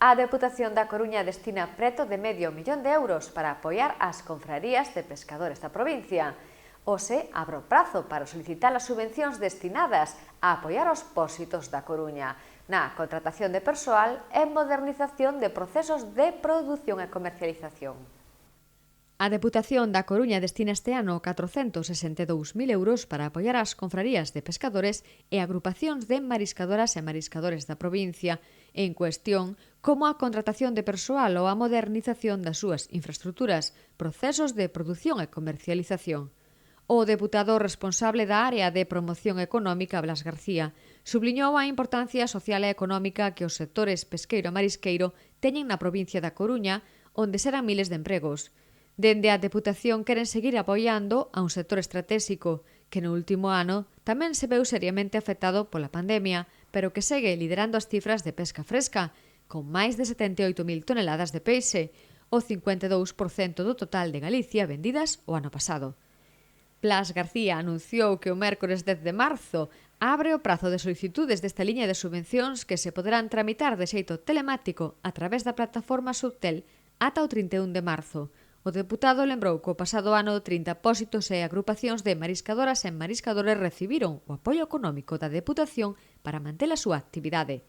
A Deputación da Coruña destina preto de €500.000 para apoiar as confrarías de pescadores da provincia. Hoxe abre o prazo para solicitar as subvencións destinadas a apoiar os pósitos da Coruña na contratación de persoal e modernización de procesos de produción e comercialización. A Deputación da Coruña destina este ano €462.000 para apoiar as confrarías de pescadores e agrupacións de mariscadoras e mariscadores da provincia, en cuestión como a contratación de persoal ou a modernización das súas infraestruturas, procesos de produción e comercialización. O deputado responsable da área de promoción económica, Blas García, subliñou a importancia social e económica que os sectores pesqueiro e marisqueiro teñen na provincia da Coruña, onde serán miles de empregos. Dende a Deputación queren seguir apoiando a un sector estratégico que no último ano tamén se veu seriamente afectado pola pandemia, pero que segue liderando as cifras de pesca fresca, con máis de 78.000 toneladas de peixe, o 52% do total de Galicia vendidas o ano pasado. Blas García anunciou que o mércores 10 de marzo abre o prazo de solicitudes desta liña de subvencións que se poderán tramitar de xeito telemático a través da plataforma Subtel ata o 31 de marzo. O deputado lembrou que o pasado ano 30 pósitos e agrupacións de mariscadoras e mariscadores recibiron o apoio económico da Deputación para manter a súa actividade.